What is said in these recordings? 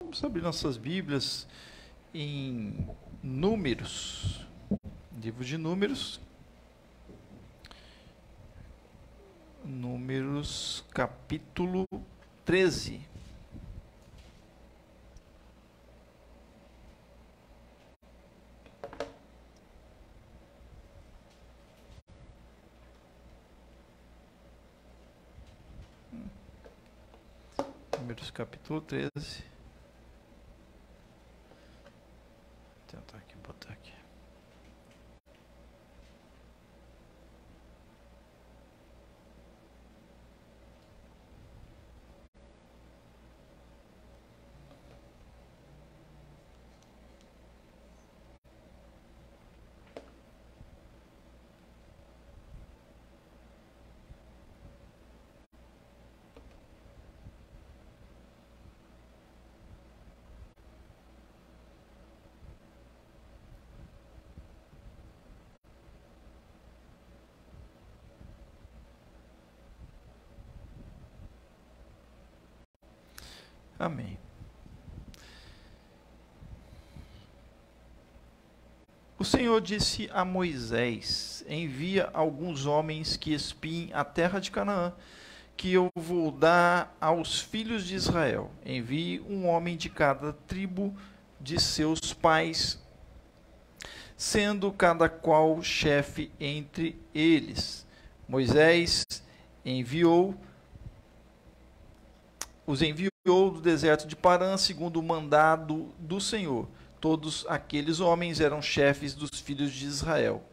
Vamos abrir nossas Bíblias em Números, livro de Números, Números capítulo 13. Números capítulo 13. Vou tentar aqui botar aqui. Amém. O Senhor disse a Moisés: envia alguns homens que espiem a terra de Canaã, que eu vou dar aos filhos de Israel. Envie um homem de cada tribo de seus pais, sendo cada qual chefe entre eles. Moisés os enviou do deserto de Parã, segundo o mandado do Senhor. Todos aqueles homens eram chefes dos filhos de Israel.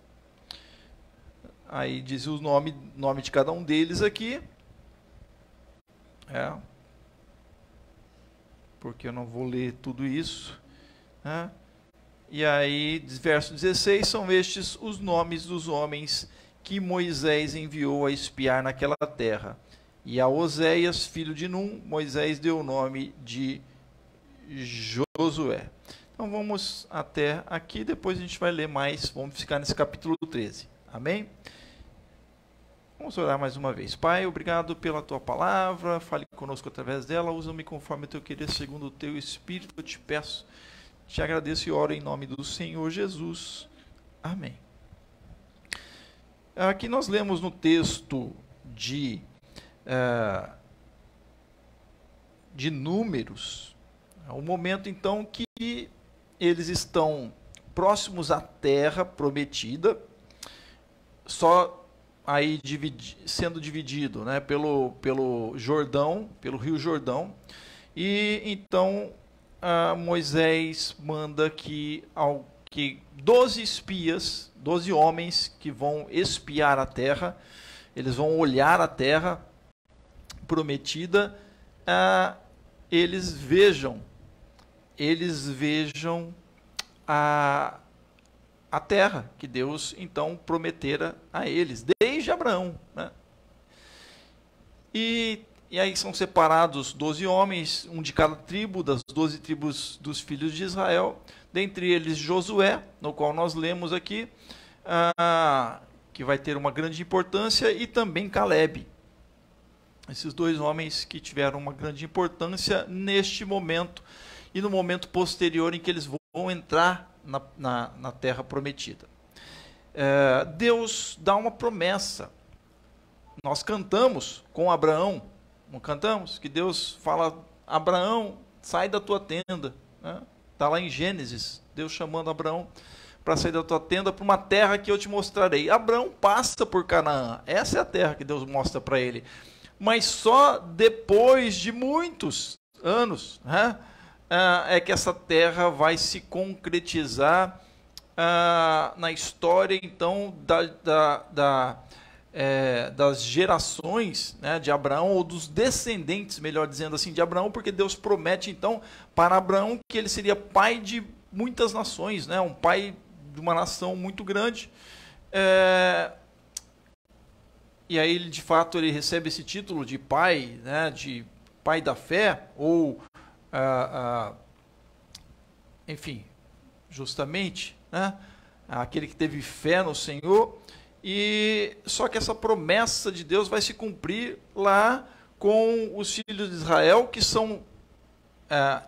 Aí diz o nome de cada um deles aqui. Porque eu não vou ler tudo isso. E aí, verso 16, são estes os nomes dos homens que Moisés enviou a espiar naquela terra. E a Oséias, filho de Num, Moisés deu o nome de Josué. Então vamos até aqui, depois a gente vai ler mais, vamos ficar nesse capítulo 13. Amém? Vamos orar mais uma vez. Pai, obrigado pela tua palavra, fale conosco através dela, usa-me conforme o teu querer, segundo o teu Espírito, eu te peço. Te agradeço e oro em nome do Senhor Jesus. Amém. Aqui nós lemos no texto de Números, o momento então que eles estão próximos à terra prometida, só aí sendo dividido, né, pelo Jordão, pelo Rio Jordão, e então Moisés manda que 12 espias, 12 homens que vão espiar a terra, eles vão olhar a terra prometida, eles vejam a terra que Deus então prometera a eles, desde Abraão, né? E aí são separados 12 homens, um de cada tribo, das 12 tribos dos filhos de Israel, dentre eles Josué, no qual nós lemos aqui, que vai ter uma grande importância, e também Calebe. Esses dois homens que tiveram uma grande importância neste momento e no momento posterior em que eles vão entrar na terra prometida. Deus dá uma promessa. Nós cantamos com Abraão, não cantamos? Que Deus fala: Abraão, sai da tua tenda. Está lá em Gênesis, Deus chamando Abraão para sair da tua tenda para uma terra que eu te mostrarei. Abraão passa por Canaã, essa é a terra que Deus mostra para ele. Mas só depois de muitos anos, é que essa terra vai se concretizar na história, então, das gerações, né, de Abraão, ou dos descendentes, melhor dizendo assim, de Abraão, porque Deus promete, então, para Abraão que ele seria pai de muitas nações, né, um pai de uma nação muito grande. E aí, de fato, ele recebe esse título de pai, né, de pai da fé, ou, enfim, justamente, né, aquele que teve fé no Senhor. E só que essa promessa de Deus vai se cumprir lá com os filhos de Israel, que são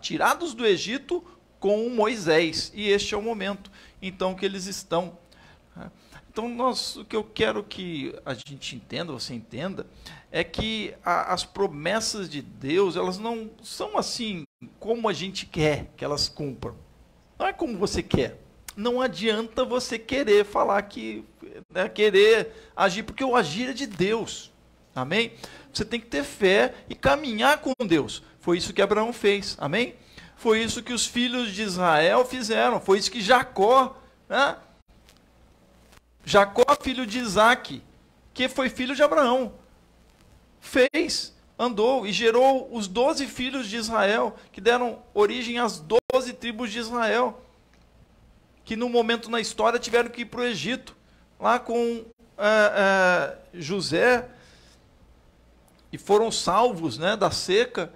tirados do Egito com Moisés. E este é o momento, então, que eles estão. Então, o que eu quero que a gente entenda, você entenda, é que as promessas de Deus, elas não são assim como a gente quer que elas cumpram. Não é como você quer. Não adianta você querer falar que, querer agir, porque o agir é de Deus. Amém? Você tem que ter fé e caminhar com Deus. Foi isso que Abraão fez. Amém? Foi isso que os filhos de Israel fizeram. Foi isso que Jacó, Jacó, filho de Isaac, que foi filho de Abraão, fez, andou e gerou os 12 filhos de Israel, que deram origem às 12 tribos de Israel, que num momento na história tiveram que ir para o Egito, lá com José, e foram salvos da seca,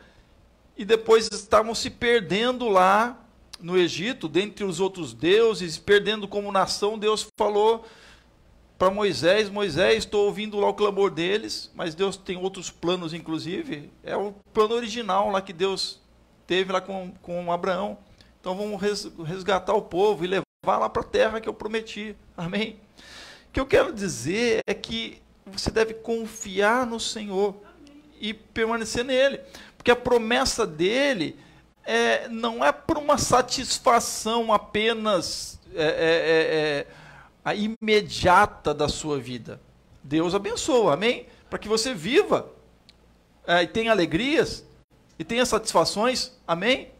e depois estavam se perdendo lá no Egito, dentre os outros deuses, perdendo como nação. Deus falou para Moisés: Moisés, estou ouvindo lá o clamor deles, mas Deus tem outros planos, inclusive, é o plano original lá que Deus teve lá com Abraão. Então vamos resgatar o povo e levar lá para a terra que eu prometi. Amém? O que eu quero dizer é que você deve confiar no Senhor e permanecer nele, porque a promessa dele não é por uma satisfação apenas a imediata da sua vida. Deus abençoa, amém? Para que você viva e tenha alegrias e tenha satisfações, amém?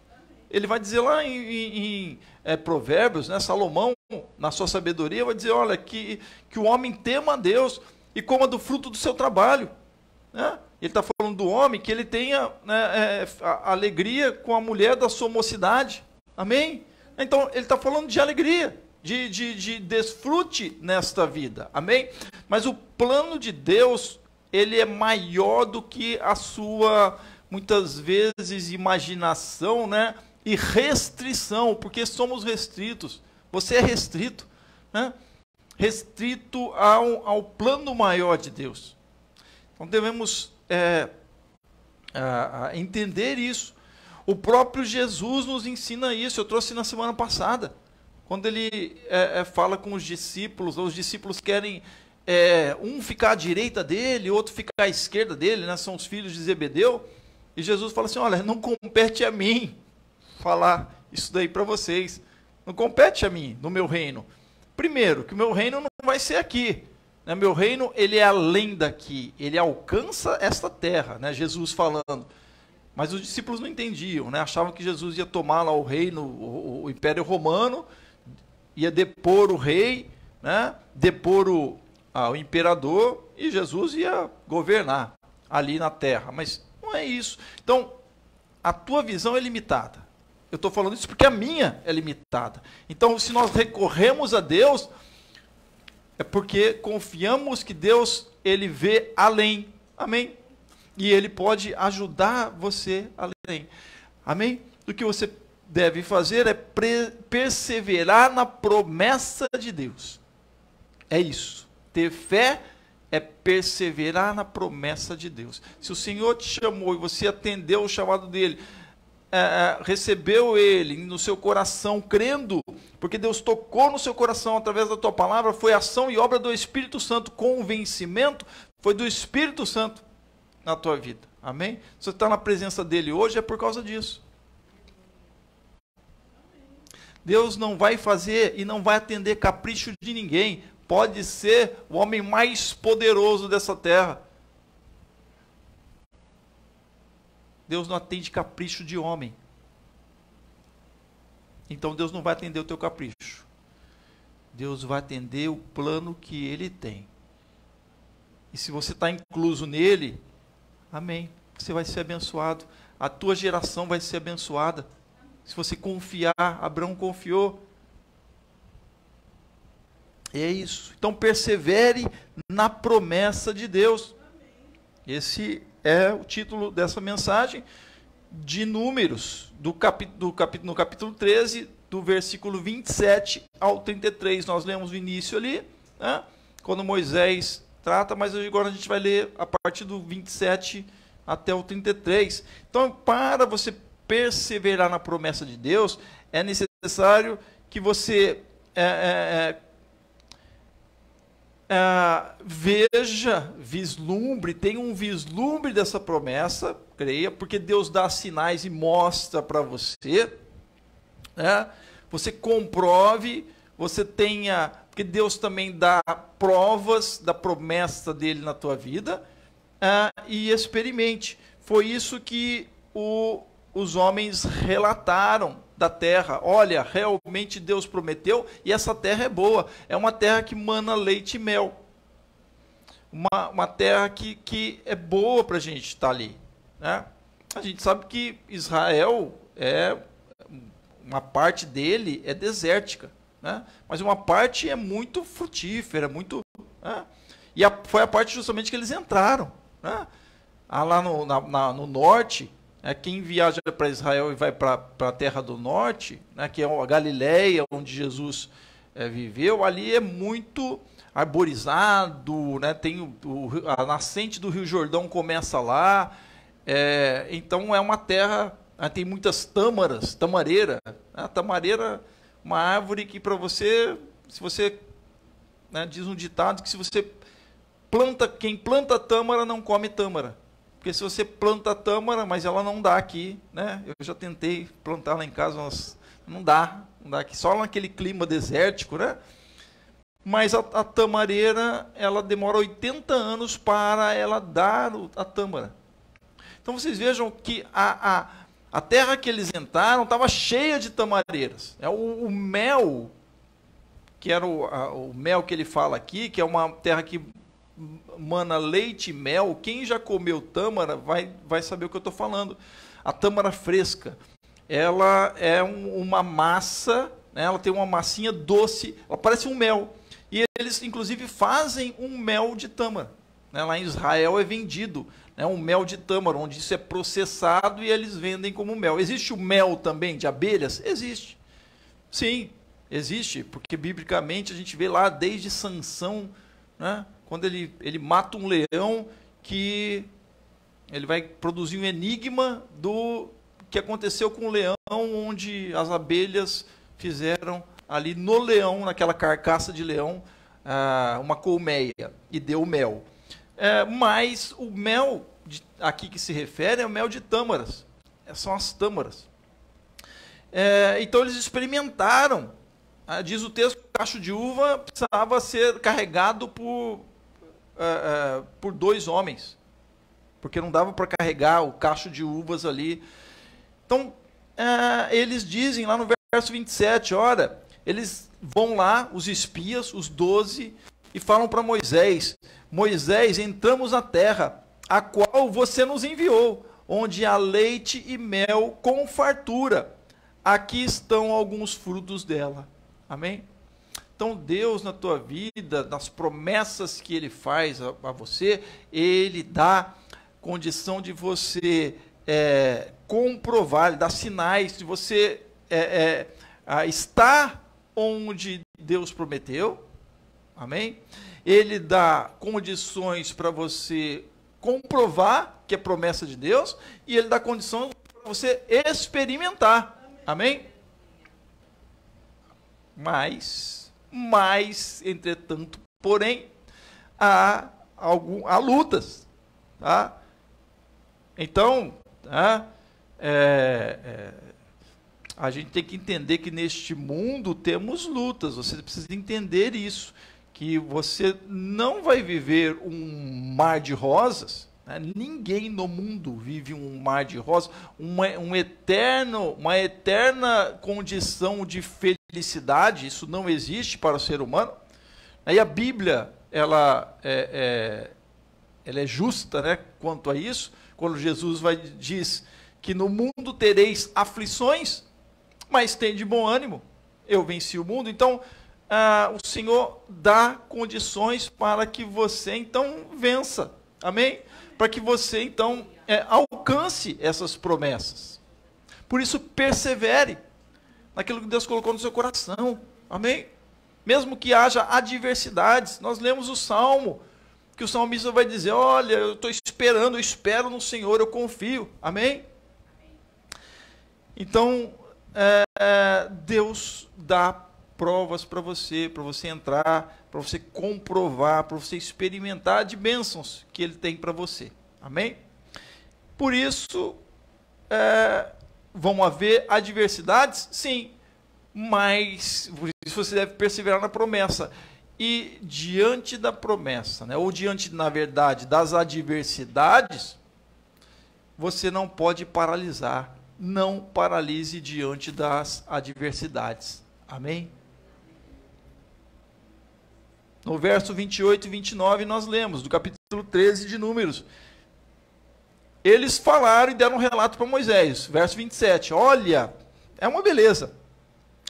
Ele vai dizer lá em Provérbios, Salomão, na sua sabedoria, vai dizer, olha, que o homem tema a Deus e coma do fruto do seu trabalho. Ele está falando do homem que ele tenha a alegria com a mulher da sua mocidade, amém? Então, ele está falando de alegria, de desfrute nesta vida, amém? Mas o plano de Deus, ele é maior do que a sua, muitas vezes, imaginação, e restrição, porque somos restritos. Você é restrito, restrito ao plano maior de Deus. Então devemos entender isso. O próprio Jesus nos ensina isso. Eu trouxe na semana passada, quando ele fala com os discípulos querem um ficar à direita dele, outro ficar à esquerda dele, são os filhos de Zebedeu, e Jesus fala assim, olha, não compete a mim falar isso daí para vocês, não compete a mim, no meu reino. Primeiro, que o meu reino não vai ser aqui, meu reino, ele é além daqui, ele alcança esta terra, Jesus falando. Mas os discípulos não entendiam, achavam que Jesus ia tomar lá o reino, o Império Romano, ia depor o rei, depor o imperador, e Jesus ia governar ali na terra. Mas não é isso. Então, a tua visão é limitada. Eu estou falando isso porque a minha é limitada. Então, se nós recorremos a Deus, é porque confiamos que Deus, ele vê além. Amém? E ele pode ajudar você além. Amém? O que você deve fazer é perseverar na promessa de Deus. É isso. Ter fé é perseverar na promessa de Deus. Se o Senhor te chamou e você atendeu o chamado dele, recebeu ele no seu coração, crendo, porque Deus tocou no seu coração através da tua palavra, foi ação e obra do Espírito Santo, convencimento, foi do Espírito Santo na tua vida. Amém? Se você está na presença dele hoje, é por causa disso. Deus não vai fazer e não vai atender capricho de ninguém. Pode ser o homem mais poderoso dessa terra. Deus não atende capricho de homem. Então Deus não vai atender o teu capricho. Deus vai atender o plano que ele tem. E se você está incluso nele, amém, você vai ser abençoado. A tua geração vai ser abençoada. Se você confiar, Abraão confiou. É isso. Então persevere na promessa de Deus. Esse é o título dessa mensagem de Números, no capítulo 13, do versículo 27 ao 33. Nós lemos o início ali, quando Moisés trata, mas agora a gente vai ler a partir do 27 até o 33. Então, para você perseverar na promessa de Deus, é necessário que você veja, vislumbre, tenha um vislumbre dessa promessa, creia, porque Deus dá sinais e mostra para você, né? Você comprove, você tenha, porque Deus também dá provas da promessa dele na tua vida, e experimente. Foi isso que os homens relataram da terra. Olha, realmente Deus prometeu e essa terra é boa. É uma terra que mana leite e mel. Uma terra que é boa para a gente estar ali, né? A gente sabe que Israel, uma parte dele é desértica, né? Mas uma parte é muito frutífera, muito, né? E foi a parte justamente que eles entraram, né? Lá no norte, quem viaja para Israel e vai para a terra do norte, né, que é a Galileia, onde Jesus viveu, ali é muito arborizado, né, tem a nascente do Rio Jordão começa lá, então é uma terra, tem muitas tamareira. A tamareira, uma árvore que para você, se você, né, diz um ditado que se você quem planta tâmara não come tâmara. Porque se você planta tâmara, mas ela não dá aqui, né? Eu já tentei plantar lá em casa, não dá aqui, só naquele clima desértico, né? Mas a tamareira, ela demora 80 anos para ela dar a tâmara. Então vocês vejam que a terra que eles entraram estava cheia de tamareiras. O mel, que era o mel que ele fala aqui, que é uma terra que mana leite e mel. Quem já comeu tâmara vai saber o que eu estou falando. A tâmara fresca, ela é uma massa, né? Ela tem uma massinha doce, ela parece um mel. E eles, inclusive, fazem um mel de tâmara, né? Lá em Israel é vendido, né, um mel de tâmara, onde isso é processado e eles vendem como mel. Existe o mel também de abelhas? Existe. Sim, existe, porque biblicamente a gente vê lá desde Sansão, né? Quando ele mata um leão, que ele vai produzir um enigma do que aconteceu com o leão, onde as abelhas fizeram ali no leão, naquela carcaça de leão, uma colmeia, e deu mel. Mas o mel aqui que se refere é o mel de tâmaras, são as tâmaras. Então eles experimentaram. Diz o texto que o cacho de uva precisava ser carregado por 2 homens, porque não dava para carregar o cacho de uvas ali. Então, eles dizem lá no verso 27, ora, eles vão lá, os espias, os 12, e falam para Moisés, Moisés, entramos na terra, a qual você nos enviou, onde há leite e mel com fartura. Aqui estão alguns frutos dela. Amém? Então, Deus na tua vida, nas promessas que Ele faz a você, Ele dá condição de você comprovar, Ele dá sinais de você estar onde Deus prometeu. Amém? Ele dá condições para você comprovar que é promessa de Deus, e Ele dá condição para você experimentar. Amém? Mas, entretanto, porém, há lutas, tá? Então, a gente tem que entender que neste mundo temos lutas. Você precisa entender isso, que você não vai viver um mar de rosas, né? Ninguém no mundo vive um mar de rosas, uma eterna condição de felicidade. Isso não existe para o ser humano. E a Bíblia, ela é justa, né, quanto a isso, quando Jesus diz que no mundo tereis aflições, mas tem de bom ânimo, eu venci o mundo. Então, o Senhor dá condições para que você, então, vença. Amém? Para que você, então, alcance essas promessas. Por isso, persevere naquilo que Deus colocou no seu coração. Amém? Mesmo que haja adversidades. Nós lemos o Salmo, que o salmista vai dizer, olha, eu estou esperando, eu espero no Senhor, eu confio. Amém? Então, Deus dá provas para você entrar, para você comprovar, para você experimentar de bênçãos que Ele tem para você. Amém? Por isso, vão haver adversidades? Sim, mas por isso você deve perseverar na promessa. E diante da promessa, né, ou diante, na verdade, das adversidades, você não pode paralisar. Não paralise diante das adversidades. Amém? No verso 28 e 29 nós lemos, do capítulo 13 de Números. Eles falaram e deram um relato para Moisés. Verso 27. Olha, é uma beleza.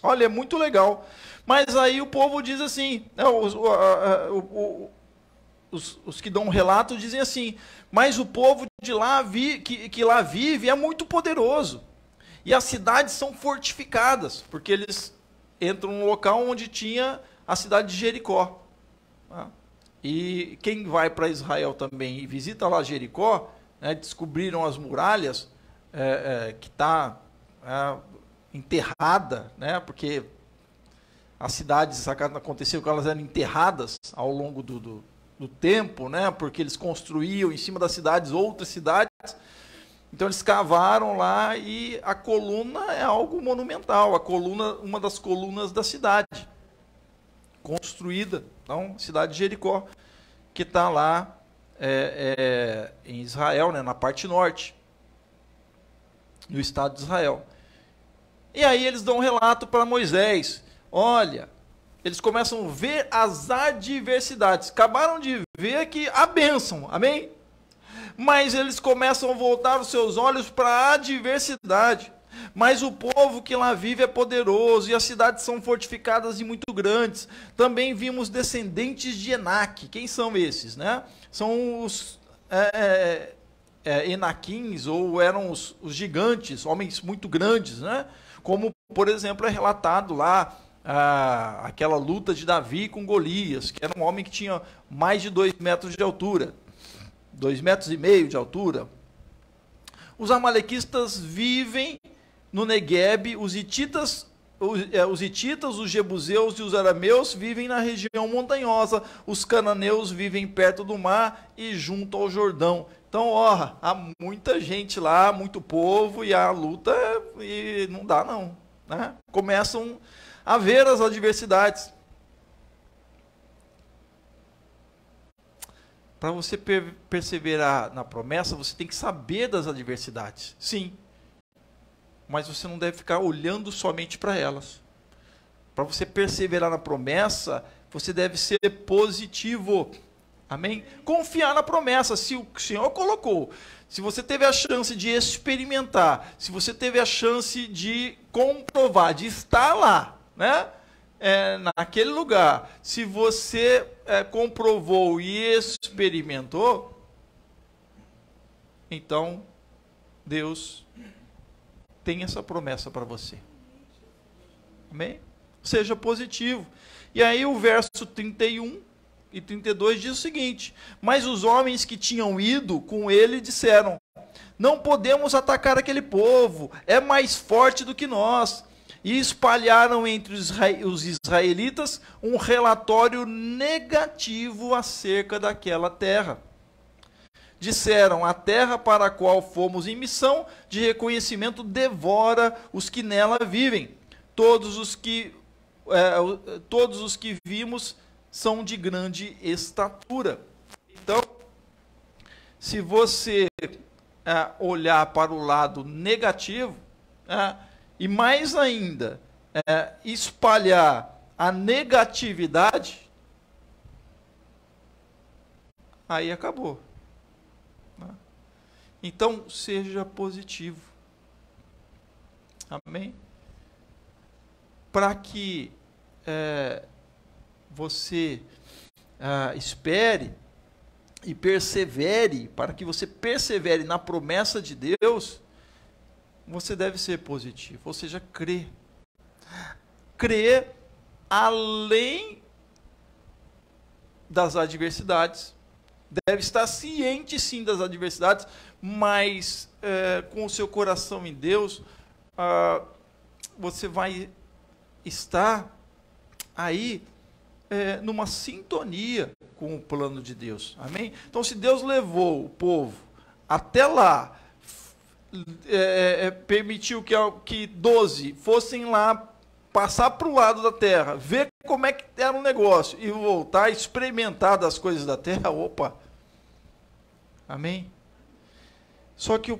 Olha, é muito legal. Mas aí o povo diz assim, os que dão um relato dizem assim, mas o povo de lá que lá vive é muito poderoso. E as cidades são fortificadas, porque eles entram num local onde tinha a cidade de Jericó. E quem vai para Israel também e visita lá Jericó, né, descobriram as muralhas que está enterrada, né, porque as cidades aconteceu que elas eram enterradas ao longo do tempo, né, porque eles construíam em cima das cidades outras cidades. Então eles cavaram lá e a coluna é algo monumental, a coluna, uma das colunas da cidade, construída, então, cidade de Jericó, que está lá em Israel, né, na parte norte, no estado de Israel. E aí eles dão um relato para Moisés. Olha, eles começam a ver as adversidades. Acabaram de ver que a bênção, amém? Mas eles começam a voltar os seus olhos para a adversidade. Mas o povo que lá vive é poderoso, e as cidades são fortificadas e muito grandes. Também vimos descendentes de Enaque. Quem são esses, né? São os Enaquins, ou eram os gigantes, homens muito grandes, né? Como, por exemplo, é relatado lá aquela luta de Davi com Golias, que era um homem que tinha mais de 2 metros de altura, 2,5 metros de altura. Os amalequistas vivem no Neguebe, os hititas, os jebuseus e os arameus vivem na região montanhosa, os cananeus vivem perto do mar e junto ao Jordão. Então, há muita gente lá, muito povo, e a luta e não dá não, né? Começam a ver as adversidades. Para você perseverar na promessa, você tem que saber das adversidades, sim. Mas você não deve ficar olhando somente para elas. Para você perseverar na promessa, você deve ser positivo. Amém? Confiar na promessa. Se o Senhor colocou, se você teve a chance de experimentar, se você teve a chance de comprovar, de estar lá, né? Naquele lugar, se você comprovou e experimentou, então Deus tem essa promessa para você. Amém? Seja positivo. E aí o verso 31 e 32 diz o seguinte: mas os homens que tinham ido com ele disseram: não podemos atacar aquele povo, é mais forte do que nós. E espalharam entre os israelitas um relatório negativo acerca daquela terra. Disseram: a terra para a qual fomos em missão de reconhecimento devora os que nela vivem. Todos os que vimos são de grande estatura. Então, se você olhar para o lado negativo, e mais ainda, espalhar a negatividade, aí acabou. Então, seja positivo. Amém? Para que você espere e persevere, para que você persevere na promessa de Deus, você deve ser positivo, ou seja, crer. Crer além das adversidades. Deve estar ciente, sim, das adversidades, mas com o seu coração em Deus, você vai estar aí numa sintonia com o plano de Deus. Amém? Então, se Deus levou o povo até lá, permitiu que 12 fossem lá, passar para o lado da terra, ver como é que era o negócio e voltar a experimentar das coisas da terra, opa! Amém? Só que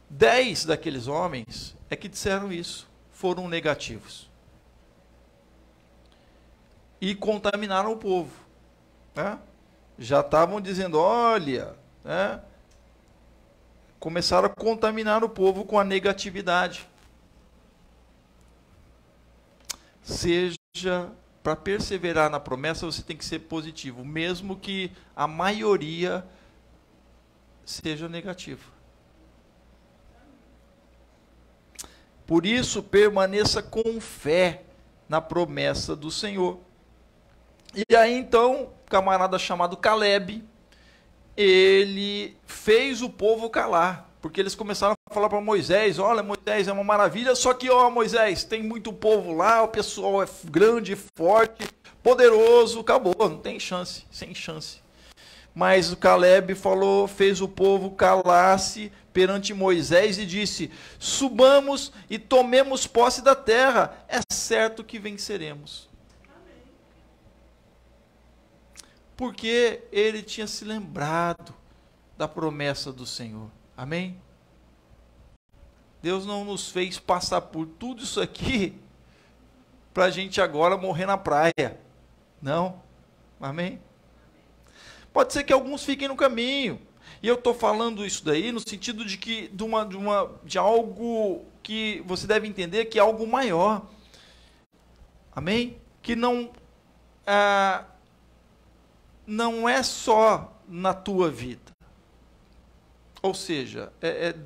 10 daqueles homens é que disseram isso, foram negativos. E contaminaram o povo. Né? Já estavam dizendo, olha, né? Começaram a contaminar o povo com a negatividade. Seja, para perseverar na promessa, você tem que ser positivo, mesmo que a maioria seja negativa. Por isso, permaneça com fé na promessa do Senhor. E aí, então, um camarada chamado Caleb, ele fez o povo calar, porque eles começaram a falar para Moisés, olha, Moisés, é uma maravilha, só que, ó, Moisés, tem muito povo lá, o pessoal é grande, forte, poderoso, acabou, não tem chance, sem chance. Mas o Caleb falou, fez o povo calar-se perante Moisés e disse, subamos e tomemos posse da terra, é certo que venceremos. Porque ele tinha se lembrado da promessa do Senhor. Amém? Deus não nos fez passar por tudo isso aqui para a gente agora morrer na praia. Não. Amém? Pode ser que alguns fiquem no caminho. E eu estou falando isso daí no sentido de que de algo que você deve entender que é algo maior. Amém? Que não é só na tua vida. Ou seja,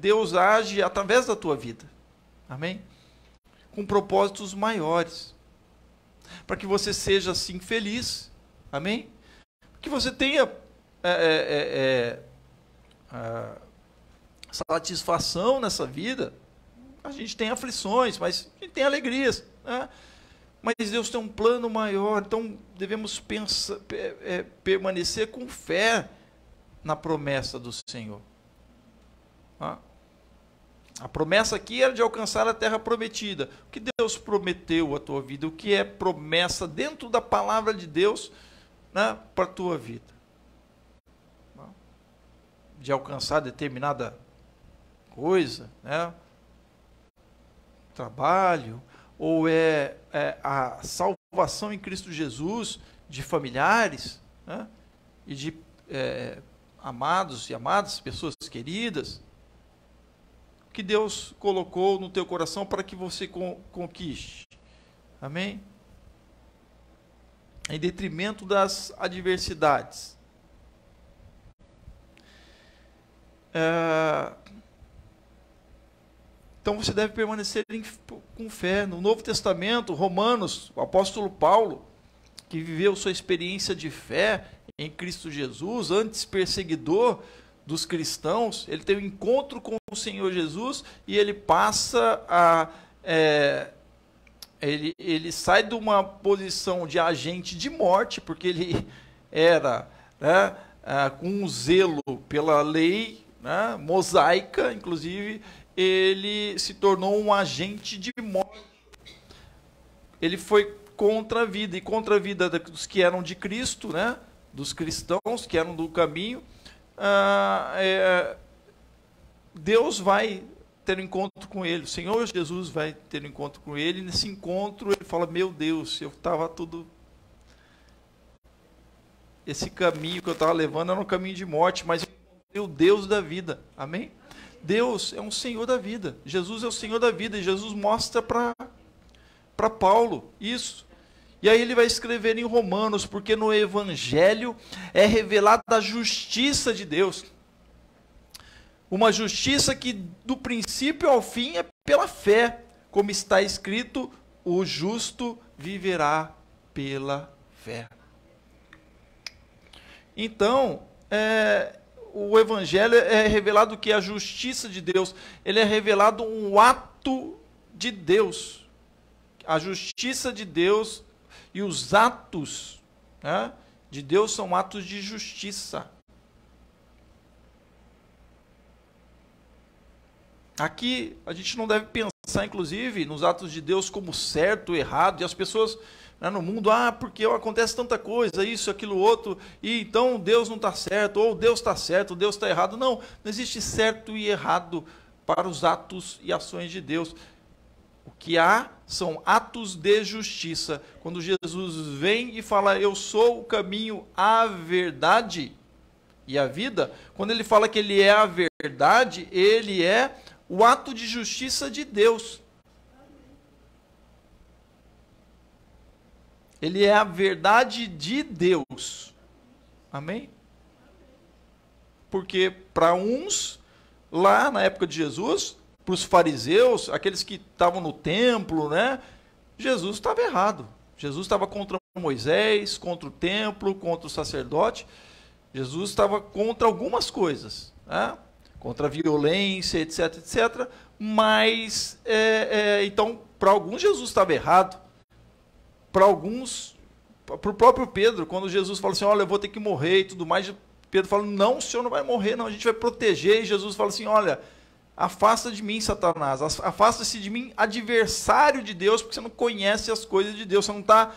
Deus age através da tua vida. Amém? Com propósitos maiores. Para que você seja assim feliz. Amém? Que você tenha satisfação nessa vida. A gente tem aflições, mas a gente tem alegrias. Né? Mas Deus tem um plano maior, então devemos permanecer com fé na promessa do Senhor. A promessa aqui era de alcançar a terra prometida. O que Deus prometeu à tua vida? O que é promessa dentro da palavra de Deus, né, para a tua vida? De alcançar determinada coisa, né? Trabalho, ou é a salvação em Cristo Jesus de familiares, né? E de amados e amadas, pessoas queridas, que Deus colocou no teu coração para que você conquiste. Amém? Em detrimento das adversidades. Então você deve permanecer com fé. No Novo Testamento, Romanos, o apóstolo Paulo, que viveu sua experiência de fé em Cristo Jesus, antes perseguidor dos cristãos, ele tem um encontro com o Senhor Jesus e ele passa ele sai de uma posição de agente de morte, porque ele era, né, com um zelo pela lei, né, mosaica, inclusive, ele se tornou um agente de morte. Ele foi contra a vida, e contra a vida dos que eram de Cristo, né, dos cristãos que eram do caminho. Deus vai ter um encontro com ele, o Senhor Jesus vai ter um encontro com ele, e nesse encontro ele fala, meu Deus, eu estava esse caminho que eu estava levando era um caminho de morte, mas eu encontrei o Deus da vida. Amém? Deus é um Senhor da vida, Jesus é o Senhor da vida, e Jesus mostra para Paulo isso. E aí ele vai escrever em Romanos, porque no Evangelho é revelada a justiça de Deus. Uma justiça que do princípio ao fim é pela fé, como está escrito, o justo viverá pela fé. Então, o evangelho é revelado que a justiça de Deus, ele é revelado um ato de Deus. A justiça de Deus e os atos, né, de Deus são atos de justiça. Aqui a gente não deve pensar, inclusive, nos atos de Deus como certo, errado, e as pessoas, né, no mundo, porque acontece tanta coisa, isso, aquilo, outro, e então Deus não está certo, ou Deus está certo, Deus está errado. Não, não existe certo e errado para os atos e ações de Deus. O que há são atos de justiça. Quando Jesus vem e fala, eu sou o caminho, a verdade e a vida, quando ele fala que ele é a verdade, ele é o ato de justiça de Deus. Ele é a verdade de Deus. Amém? Porque para uns, lá na época de Jesus, para os fariseus, aqueles que estavam no templo, né, Jesus estava errado. Jesus estava contra Moisés, contra o templo, contra o sacerdote. Jesus estava contra algumas coisas, né? Contra a violência, etc, etc. Mas, então, para alguns Jesus estava errado. Para alguns, para o próprio Pedro, quando Jesus fala assim, olha, eu vou ter que morrer e tudo mais, Pedro fala, não, o senhor não vai morrer, não, a gente vai proteger. E Jesus fala assim, olha, afasta de mim, Satanás, afasta-se de mim, adversário de Deus, porque você não conhece as coisas de Deus, você não está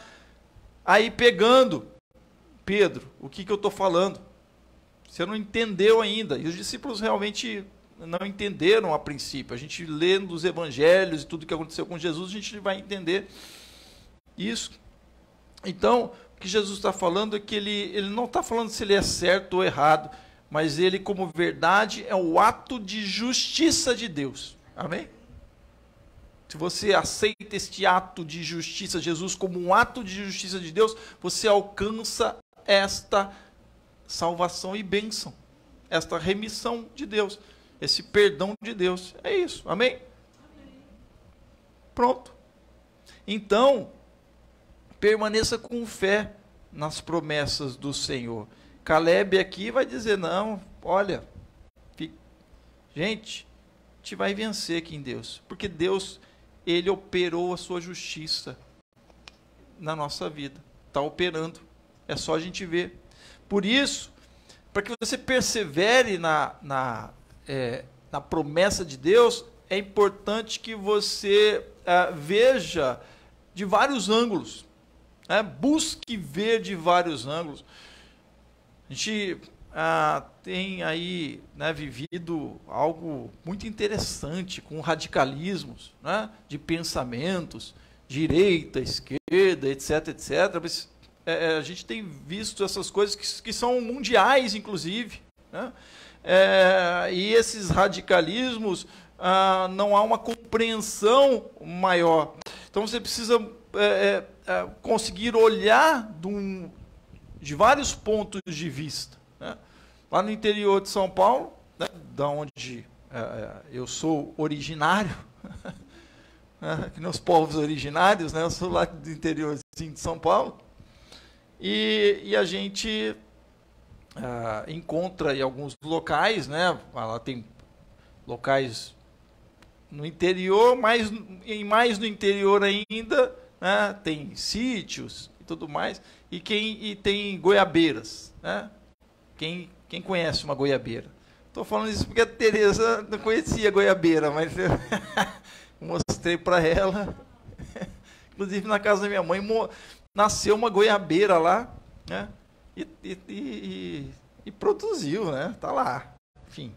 aí pegando. Pedro, o que eu estou falando? Você não entendeu ainda. E os discípulos realmente não entenderam a princípio. A gente lendo os evangelhos e tudo que aconteceu com Jesus, a gente vai entender isso. Então, o que Jesus está falando é que ele não está falando se ele é certo ou errado, mas ele, como verdade, é o ato de justiça de Deus. Amém? Se você aceita este ato de justiça, Jesus como um ato de justiça de Deus, você alcança esta salvação e bênção, esta remissão de Deus, esse perdão de Deus. É isso. Amém? Amém. Pronto. Então, permaneça com fé nas promessas do Senhor. Caleb aqui vai dizer, não, olha, gente, a gente vai vencer aqui em Deus, porque Deus, ele operou a sua justiça na nossa vida, está operando, é só a gente ver. Por isso, para que você persevere na promessa de Deus, é importante que você veja de vários ângulos, busque ver de vários ângulos. A gente tem aí, né, vivido algo muito interessante com radicalismos, né, de pensamentos, direita, esquerda, etc, etc. Mas a gente tem visto essas coisas que são mundiais, inclusive, né? E esses radicalismos, não há uma compreensão maior. Então você precisa conseguir olhar de vários pontos de vista, né? Lá no interior de São Paulo, né, da onde eu sou originário, que nos povos originários, né, eu sou lá do interior de São Paulo, e a gente encontra em alguns locais, né, lá tem locais no interior, mais no interior ainda, né, tem sítios e tudo mais, e tem goiabeiras, né? Quem conhece uma goiabeira? Estou falando isso porque a Tereza não conhecia goiabeira, mas eu mostrei para ela. Inclusive na casa da minha mãe nasceu uma goiabeira lá, né? E produziu, né? Tá lá, enfim.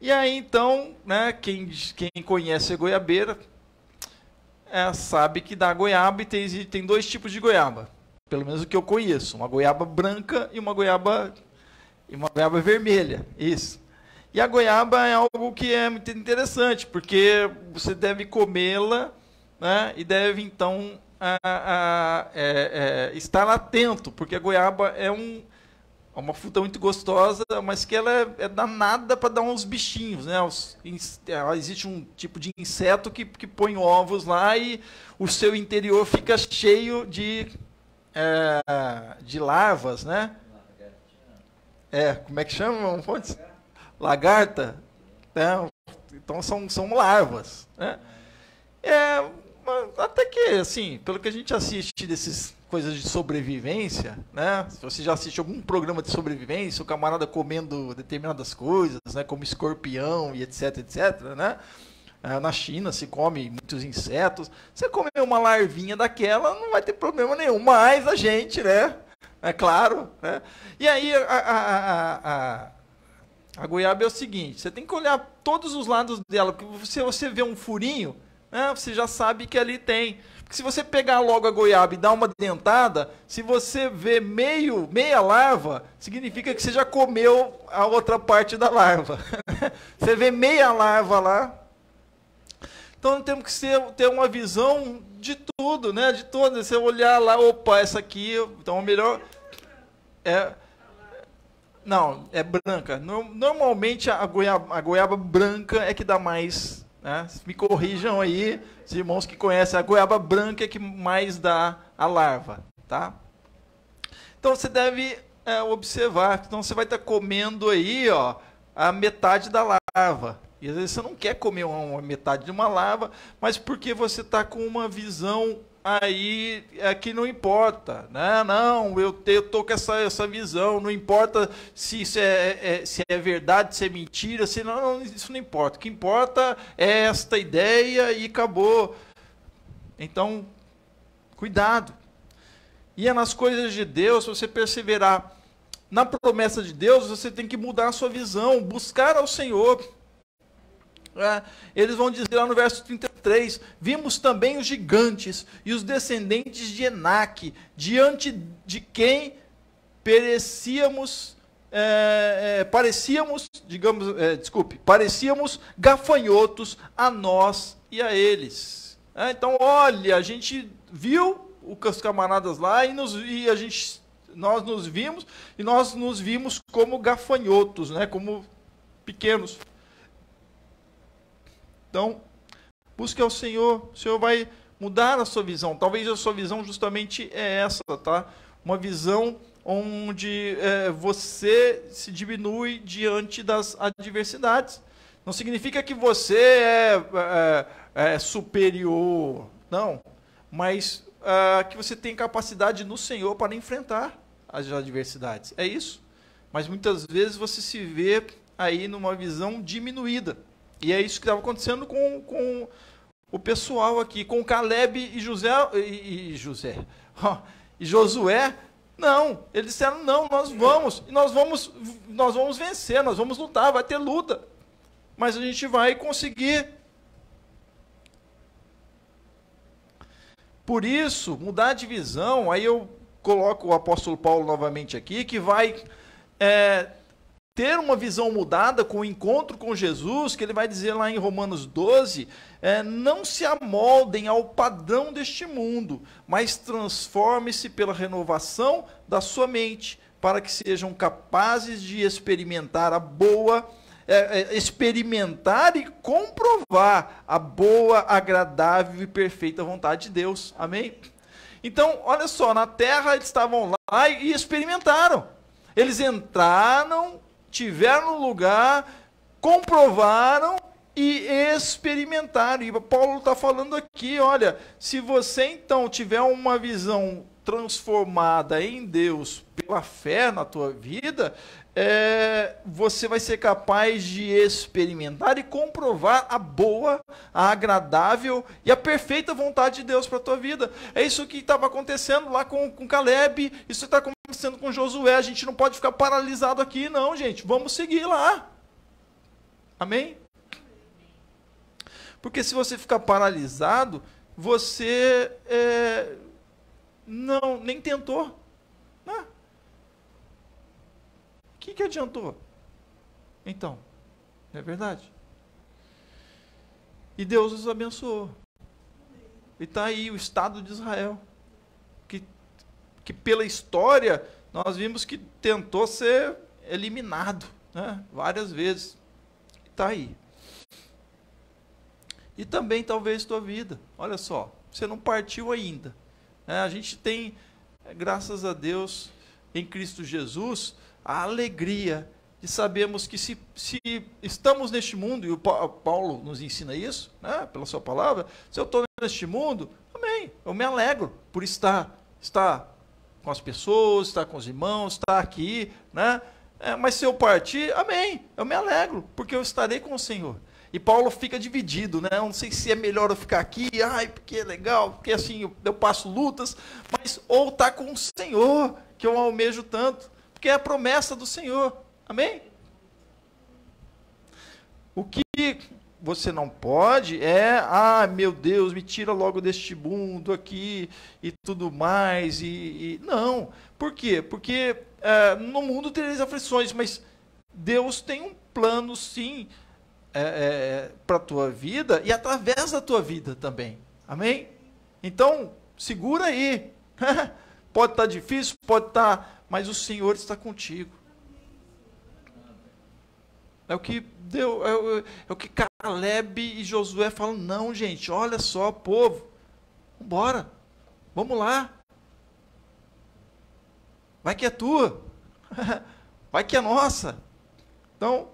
E aí então, né? Quem conhece a goiabeira sabe que da goiaba tem dois tipos de goiaba. Pelo menos o que eu conheço, uma goiaba branca e uma goiaba vermelha, isso. E a goiaba é algo que é muito interessante, porque você deve comê-la, né, e deve então estar atento, porque a goiaba é uma fruta muito gostosa, mas que ela é danada para dar uns bichinhos, né? Existe um tipo de inseto que põe ovos lá e o seu interior fica cheio de de larvas, né? Como é que chama? Lagarta. Né? Então são larvas. Né? Até que, assim, pelo que a gente assiste desses coisas de sobrevivência, né? Se você já assiste algum programa de sobrevivência, o camarada comendo determinadas coisas, né? Como escorpião e etc, etc, né? Na China se come muitos insetos. Você comer uma larvinha daquela, não vai ter problema nenhum. Mas a gente, né? É claro, né? E aí a goiaba é o seguinte, você tem que olhar todos os lados dela, porque se você vê um furinho, né, você já sabe que ali tem. Porque se você pegar logo a goiaba e dar uma dentada, se você vê meia larva, significa que você já comeu a outra parte da larva. Você vê meia larva lá. Então temos que ter uma visão de tudo, né? De tudo. Você olhar lá, opa, essa aqui, então melhor não, é branca. Normalmente a goiaba branca é que dá mais, né? Me corrijam aí, os irmãos que conhecem, a goiaba branca é que mais dá a larva, tá? Então você deve observar, então você vai estar comendo aí, ó, a metade da larva. E às vezes você não quer comer uma metade de uma larva, mas porque você está com uma visão aí que não importa, né? Não, eu tô com essa visão, não importa se isso se é verdade, se é mentira, se não, isso não importa. O que importa é esta ideia e acabou. Então, cuidado. E é nas coisas de Deus, se você perseverar na promessa de Deus, você tem que mudar a sua visão, buscar ao Senhor. Eles vão dizer lá no verso 33, vimos também os gigantes e os descendentes de Enaque, diante de quem parecíamos gafanhotos a nós e a eles. Então, olha, a gente viu os camaradas lá e nós nos vimos como gafanhotos, né, como pequenos. Então, busque ao Senhor, o Senhor vai mudar a sua visão. Talvez a sua visão justamente é essa, tá? Uma visão onde você se diminui diante das adversidades. Não significa que você é superior, não. Mas que você tem capacidade no Senhor para enfrentar as adversidades. É isso. Mas muitas vezes você se vê aí numa visão diminuída. E é isso que estava acontecendo com o pessoal aqui, com Caleb e Josué. Não, eles disseram, não, nós vamos vencer, nós vamos lutar, vai ter luta. Mas a gente vai conseguir. Por isso, mudar de visão, aí eu coloco o apóstolo Paulo novamente aqui, que vai ter uma visão mudada com o encontro com Jesus, que ele vai dizer lá em Romanos 12, não se amoldem ao padrão deste mundo, mas transforme-se pela renovação da sua mente, para que sejam capazes de experimentar experimentar e comprovar a boa, agradável e perfeita vontade de Deus. Amém? Então, olha só, na terra eles estavam lá e experimentaram. Eles entraram, tiveram no lugar, comprovaram e experimentaram. E Paulo está falando aqui, olha, se você então tiver uma visão transformada em Deus pela fé na tua vida, você vai ser capaz de experimentar e comprovar a boa, a agradável e a perfeita vontade de Deus para a tua vida. É isso que estava acontecendo lá com Caleb, isso está acontecendo com Josué. A gente não pode ficar paralisado aqui, não, gente. Vamos seguir lá. Amém? Porque se você ficar paralisado, você nem tentou. Né? O que adiantou? Então, não é verdade? E Deus os abençoou. E está aí o Estado de Israel, que pela história nós vimos que tentou ser eliminado, né? Várias vezes. Está aí. E também talvez tua vida. Olha só, você não partiu ainda. A gente tem graças a Deus, em Cristo Jesus, a alegria de sabermos que se estamos neste mundo, e o Paulo nos ensina isso, né, pela sua palavra, se eu estou neste mundo, amém, eu me alegro por estar com as pessoas, estar com os irmãos, estar aqui, né, mas se eu partir, amém, eu me alegro, porque eu estarei com o Senhor. E Paulo fica dividido, né? Eu não sei se é melhor eu ficar aqui, porque é legal, porque assim eu passo lutas, mas ou estar com o Senhor, que eu almejo tanto, porque é a promessa do Senhor, amém? O que você não pode é, meu Deus, me tira logo deste mundo aqui e tudo mais, não, por quê? Porque no mundo tereis aflições, mas Deus tem um plano sim, para a tua vida e através da tua vida também, amém? Então, segura aí, pode estar difícil, pode estar, mas o Senhor está contigo. É o que é o que Caleb e Josué falam, não gente, olha só povo, vambora, vamos lá, vai que é tua, vai que é nossa. Então,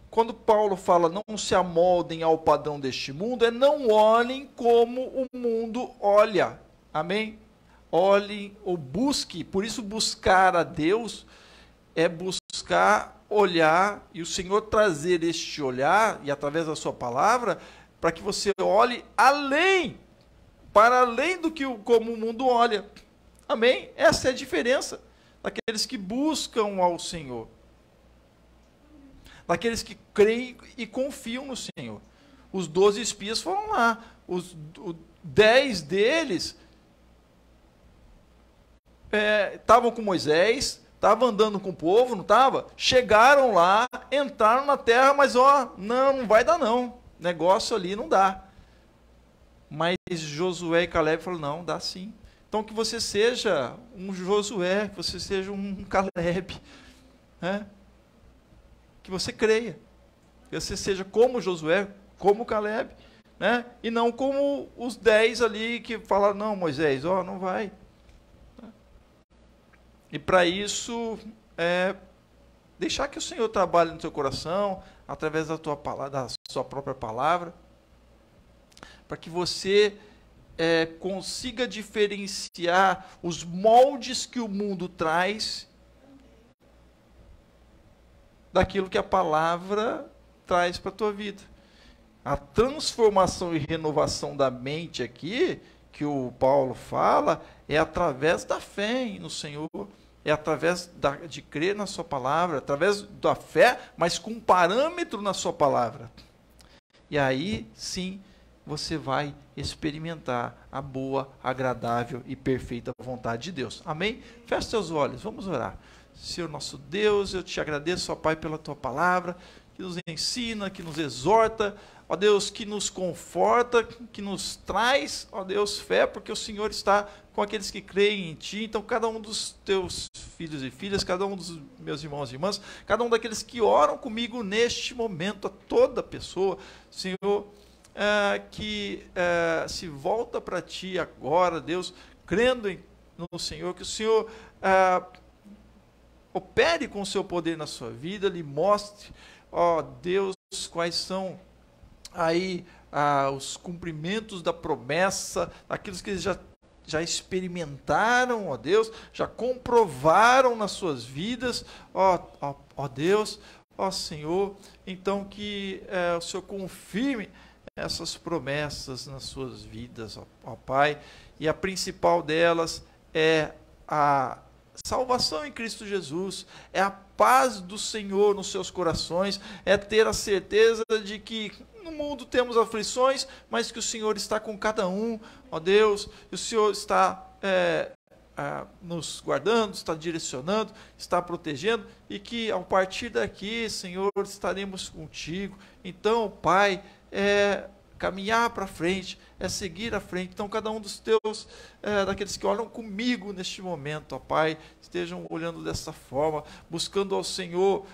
quando Paulo fala não se amoldem ao padrão deste mundo, não olhem como o mundo olha, amém? Olhem ou busque, por isso buscar a Deus é buscar olhar e o Senhor trazer este olhar, e através da sua palavra, para que você olhe para além do que como o mundo olha, amém? Essa é a diferença daqueles que buscam ao Senhor, daqueles que creem e confiam no Senhor. Os 12 espias foram lá, os 10 deles estavam com Moisés, estavam andando com o povo, não estava? Chegaram lá, entraram na terra, mas não vai dar não, negócio ali não dá. Mas Josué e Caleb falaram, não, dá sim. Então que você seja um Josué, que você seja um Caleb, né? Que você creia, que você seja como Josué, como Caleb, né? E não como os 10 ali que falaram, não Moisés, não vai. E para isso, deixar que o Senhor trabalhe no teu coração, através da tua palavra, da sua própria palavra, para que você consiga diferenciar os moldes que o mundo traz daquilo que a palavra traz para a tua vida. A transformação e renovação da mente aqui, que o Paulo fala, é através da fé no Senhor, é através de crer na sua palavra, através da fé, mas com parâmetro na sua palavra. E aí, sim, você vai experimentar a boa, agradável e perfeita vontade de Deus. Amém? Feche seus olhos, vamos orar. Senhor nosso Deus, eu te agradeço, ó Pai, pela tua palavra, que nos ensina, que nos exorta, ó Deus, que nos conforta, que nos traz, ó Deus, fé, porque o Senhor está com aqueles que creem em Ti. Então, cada um dos teus filhos e filhas, cada um dos meus irmãos e irmãs, cada um daqueles que oram comigo neste momento, a toda pessoa, Senhor, que se volta para Ti agora, Deus, crendo no Senhor, que o Senhor opere com o seu poder na sua vida, lhe mostre, ó Deus, quais são aí os cumprimentos da promessa, aqueles que eles já experimentaram, ó Deus, já comprovaram nas suas vidas, ó Deus, ó Senhor, então que o Senhor confirme essas promessas nas suas vidas, ó Pai, e a principal delas é a salvação em Cristo Jesus, é a paz do Senhor nos seus corações, é ter a certeza de que no mundo temos aflições, mas que o Senhor está com cada um, ó Deus, e o Senhor está nos guardando, está direcionando, está protegendo, e que ao partir daqui, Senhor, estaremos contigo. Então, Pai, caminhar para frente, seguir à frente. Então, cada um dos teus, daqueles que olham comigo neste momento, ó Pai, estejam olhando dessa forma, buscando ao Senhor,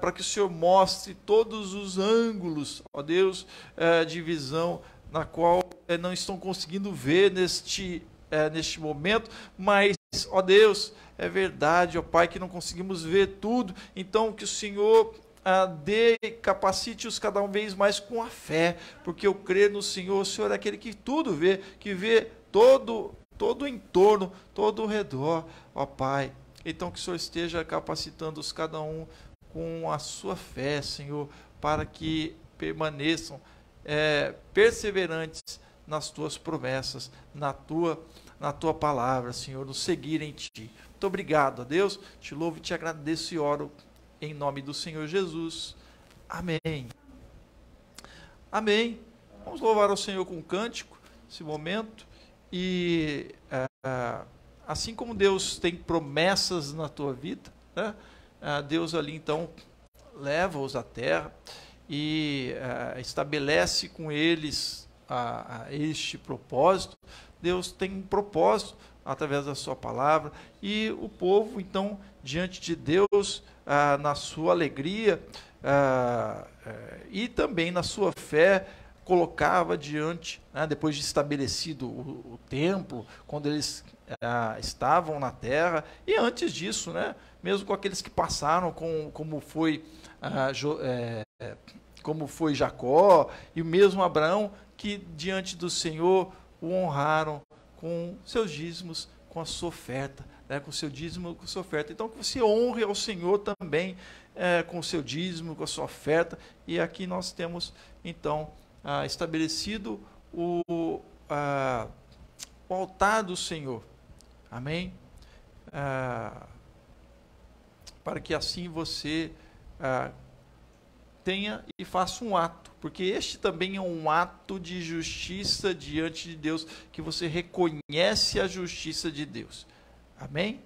para que o Senhor mostre todos os ângulos, ó Deus, de visão, na qual não estão conseguindo ver neste momento, mas, ó Deus, é verdade, ó Pai, que não conseguimos ver tudo, então que o Senhor capacite-os cada vez mais com a fé, porque eu creio no Senhor, o Senhor é aquele que tudo vê, que vê todo o entorno, todo o redor, ó Pai. Então que o Senhor esteja capacitando-os cada um com a sua fé, Senhor, para que permaneçam perseverantes nas tuas promessas, na tua palavra, Senhor, nos seguir em ti. Muito obrigado, a Deus, te louvo e te agradeço e oro em nome do Senhor Jesus. Amém. Amém. Vamos louvar ao Senhor com um cântico, esse momento, e assim como Deus tem promessas na tua vida, né? Deus ali então leva-os à terra e estabelece com eles este propósito. Deus tem um propósito através da sua palavra, e o povo então diante de Deus, na sua alegria e também na sua fé, colocava diante, depois de estabelecido o templo, quando eles estavam na terra, e antes disso, mesmo com aqueles que passaram, como foi Jacó, e mesmo Abraão, que diante do Senhor o honraram com seus dízimos, com a sua oferta, com o seu dízimo, com a sua oferta. Então, que você honre ao Senhor também com o seu dízimo, com a sua oferta. E aqui nós temos, então, estabelecido o altar do Senhor. Amém? Para que assim você tenha e faça um ato, porque este também é um ato de justiça diante de Deus, que você reconhece a justiça de Deus. Amém?